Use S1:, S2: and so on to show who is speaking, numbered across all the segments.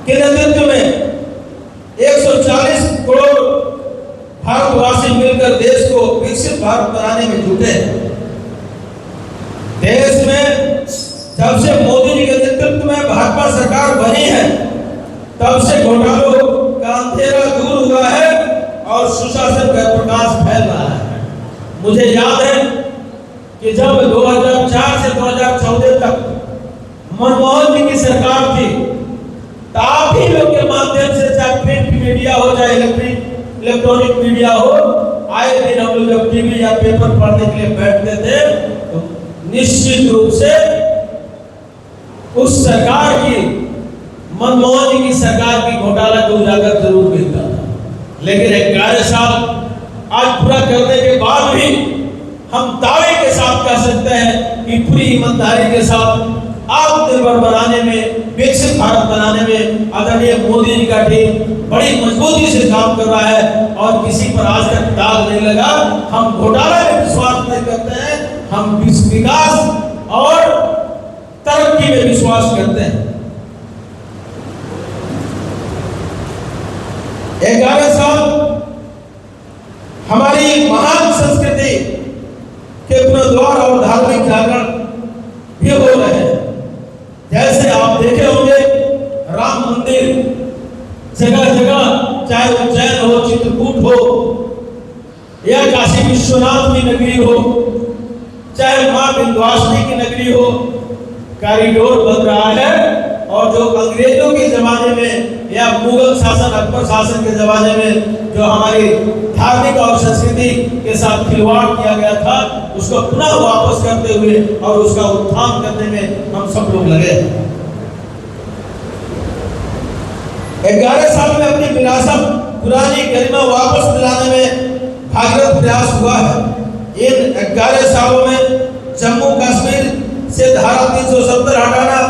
S1: के नेतृत्व में 140 करोड़ भारतवासी मिलकर देश को विकसित भारत बनाने में जुटे हैं। देश में जब से मोदी जी के नेतृत्व में भाजपा सरकार बनी है, तब से घोटालों का अंधेरा दूर हुआ है और सुशासन का प्रकाश फैल रहा है। मुझे याद है कि जब 2004 से 2014 तक मनमोहन जी की सरकार थी, तो आप ही लोग के माध्यम से, चाहे प्रिंट मीडिया हो चाहे इलेक्ट्रॉनिक मीडिया हो, आए दिन हम लोग जब टीवी या पेपर पढ़ने के लिए बैठते थे तो निश्चित रूप से उस सरकार की, मनमोहन जी की सरकार की घोटाला को उजागर जरूर मिलता था। लेकिन 11 साल आज पूरा करने के बाद भी हम दावे के साथ कह सकते हैं कि पूरी ईमानदारी के साथ आत्मनिर्भर बनाने में, विकसित भारत बनाने में आदरणीय मोदी जी का टीम बड़ी मजबूती से काम कर रहा है और किसी पर आज तक दाग नहीं लगा। हम घोटाला में विश्वास नहीं करते हैं, हम विकास और तरक्की में विश्वास करते हैं। 11 साल हमारी महान संस्कृति के पुनर्द्वार और धार्मिक जागरण भी हो रहे हैं। जैसे आप देखे होंगे, राम मंदिर जगह जगह, चाहे उज्जैन हो, चित्रकूट हो या काशी विश्वनाथ की नगरी हो, चाहे मां विंध्यवासिनी की नगरी हो, कॉरिडोर बन रहा है। और जो अंग्रेजों के जमाने में या मुगल शासन, अकबर शासन के जमाने में जो हमारी धार्मिक और संस्कृति के साथ खिलवाड़ किया गया था, उसको पुनः वापस करते हुए और उसका उत्थान करने में हम सब लोग लगे हैं। 11 साल में अपनी विरासत, पुरानी गरिमा वापस दिलाने में भागीरथ प्रयास हुआ है। इन 11 सालों में जम्मू कश्मीर से धारा 370 हटाना,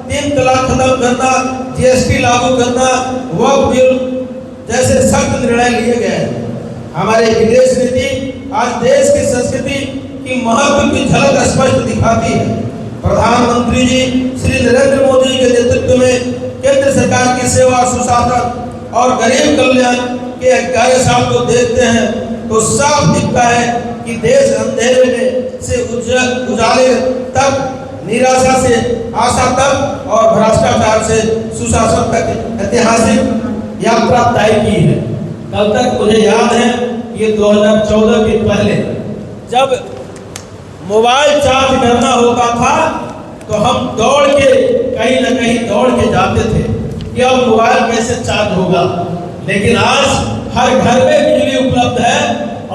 S1: 3 तलाक खत्म करना, जीएसटी लागू करना, वक्फ बिल जैसे सख्त निर्णय लिए गए हैं। हमारी विदेश नीति आज देश की संस्कृति की महत्व की झलक स्पष्ट दिखाती है। प्रधानमंत्री जी श्री नरेंद्र मोदी के नेतृत्व में केंद्र सरकार की सेवा, सुशासन और गरीब कल्याण के 11 साल को देखते हैं तो साफ दिखता है कि देश अंधेरे में से उजाले तक, निराशा से आशा तक और भ्रष्टाचार से सुशासन तक ऐतिहासिक यात्रा तय की है। कल तक मुझे याद है ये 2014 के पहले जब मोबाइल चार्ज करना होता था तो हम दौड़ के कहीं न कहीं दौड़ के जाते थे कि अब मोबाइल कैसे चार्ज होगा। लेकिन आज हर घर में बिजली उपलब्ध है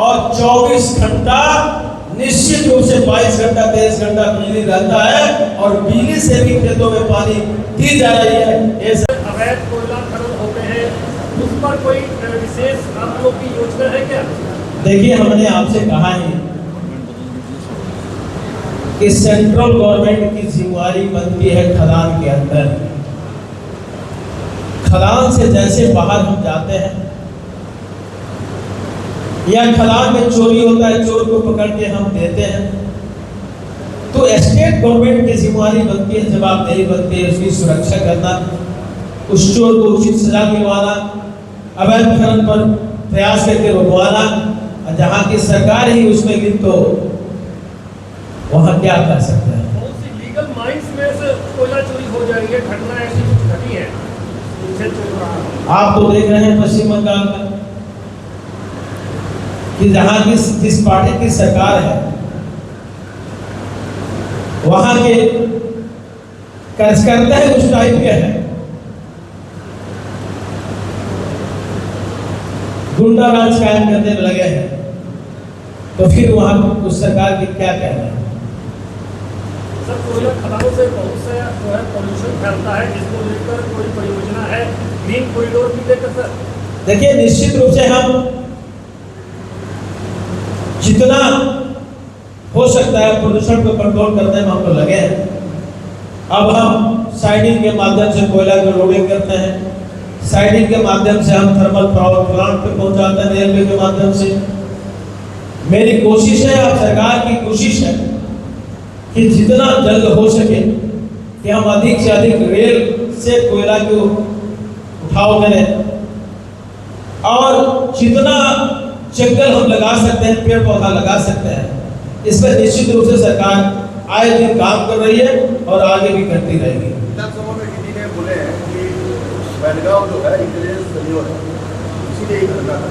S1: और 24 घंटा, निश्चित रूप से 22 घंटा 23 घंटा बिजली रहता है और बिजली से भी खेतों में पानी दी जा रही है।
S2: अवैध कोयला खनन होते हैं, उस पर कोई विशेष आप लोग की योजना है क्या?
S1: देखिए, हमने आपसे कहा है कि सेंट्रल गवर्नमेंट की जिम्मेदारी बनती है खदान के अंदर। खदान से जैसे बाहर हम जाते हैं या खदान में चोरी होता है, चोर को पकड़ के हम देते हैं, तो स्टेट गवर्नमेंट की जिम्मेदारी बनती है, जवाबदेही बनती है उसकी सुरक्षा करना, उस चोर को उचित सजा दिलवाना, अवैध खनन पर प्रयास करके रोकवाना। जहाँ की सरकार ही उसमें लिप्त हो वहाँ क्या कर सकते हैं।
S2: बहुत सी लीगल माइंस में से कोयला चोरी हो जाएगी, घटना ऐसी कुछ घटी है,
S1: आप तो देख रहे हैं पश्चिम बंगाल में कि जहाँ की जिस पार्टी की सरकार है वहां के कार्यकर्ता है उस टाइप के हैं, गुंडा राज कायम करने लगे हैं, तो फिर वहां उस सरकार की क्या कहना है।
S2: सर, कोयला खदानों से बहुत से जो है पॉल्यूशन फैलता है, जिसको लेकर कोई परियोजना है ग्रीन कॉरिडोर भी लेकर? सर
S1: देखिए, निश्चित रूप से हम जितना हो सकता है प्रदूषण को कंट्रोल करने में हम लोग लगे हैं। अब हम साइडिंग के माध्यम से कोयला को लोडिंग करते हैं, साइडिंग के माध्यम से हम थर्मल पावर प्लांट पे पहुंचाते हैं, रेलवे के माध्यम से। मेरी कोशिश है और सरकार की कोशिश है कि जितना जल्द हो सके कि हम अधिक से अधिक रेल से कोयला को उठाव करें और जितना जंगल हम लगा सकते हैं, पेड़ पौधा लगा सकते हैं, इस पर निश्चित रूप से सरकार आए दिन काम कर रही है और आगे भी करती रहेगी।
S3: विधानसभा में दीदी ने बोले हैं कि बेलगांव जो है इंटेलिजेंस फेल्योर है, इसीलिए ये घटना है।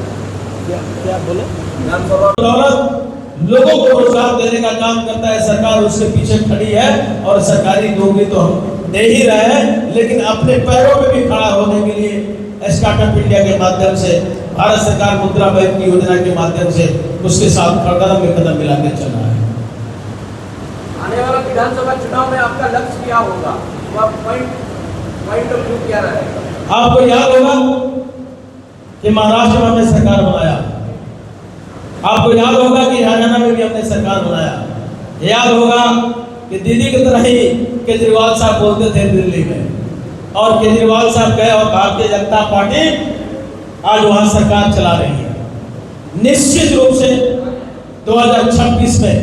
S2: क्या बोले?
S3: विधानसभा
S1: लोगों को रोजगार देने का काम करता है, सरकार उसके पीछे खड़ी है और सरकारी नौकरी तो हम दे ही रहे हैं, लेकिन अपने पैरों पे भी खड़ा होने के लिए स्टार्टअप इंडिया के माध्यम से, भारत सरकार मुद्रा बैंक की योजना के माध्यम से उसके साथ कदम में कदम मिलाकर चल रहा है।
S4: आने वाला विधानसभा चुनाव में आपका लक्ष्य क्या होगा? वह पॉइंट ऑफ व्यू क्या रहेगा?
S1: आपको याद होगा कि महाराष्ट्र में हमने सरकार बनाया, आपको याद होगा कि हरियाणा में भी हमने सरकार बनाया, याद होगा कि दीदी की तरह ही केजरीवाल साहब बोलते थे दिल्ली में, और केजरीवाल साहब गए और भारतीय जनता पार्टी आज वहां सरकार चला रही है। निश्चित रूप से 2026 में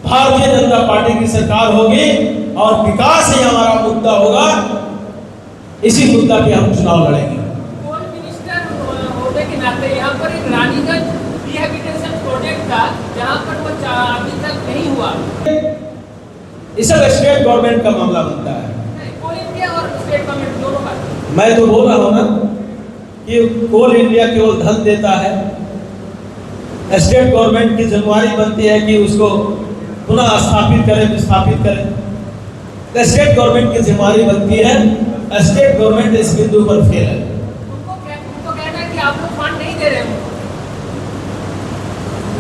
S1: भारतीय जनता पार्टी की सरकार होगी और विकास ही हमारा मुद्दा होगा। इसी मुद्दा पे हम चुनाव लड़ेंगे।
S5: कोल मिनिस्टर होने के नाते यहाँ पर एक रानीगंज रिहैबिलिटेशन प्रोजेक्ट था, जहाँ पर वो अभी तक नहीं हुआ।
S1: इस सब स्टेट गवर्नमेंट का मामला बनता है।
S5: कोल इंडिया और स्टेट गवर्नमेंट दोनों का।
S1: मैं तो बोल रहा हूँ ना कि कोल इंडिया केवल धन देता है, स्टेट गवर्नमेंट की जिम्मेवारी बनती है कि उसको पुनः स्थापित करें, विस्थापित करें। स्टेट गवर्नमेंट की जिम्मेवारी बनती है, स्टेट गवर्नमेंट इस बिंदु पर फेल है।
S5: उनको कहना है कि आप लोग फंड नहीं दे रहे हो।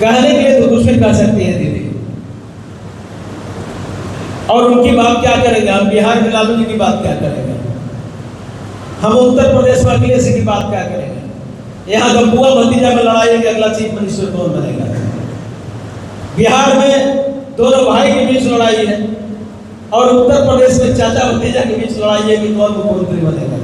S1: कहने के लिए तो कुछ भी कह सकती है दीदी, और उनकी बात क्या करेंगे? हम बिहार में लालू जी की बात क्या करेंगे? हम उत्तर प्रदेश में अखिलेश जी की बात क्या करेंगे? यहाँ गंबुआ भतीजा में लड़ाई है कि अगला चीफ मिनिस्टर कौन बनेगा। बिहार में दोनों भाई के बीच लड़ाई है और उत्तर प्रदेश में चाचा भतीजा के बीच लड़ाई है कि कौन मुख्यमंत्री बनेगा।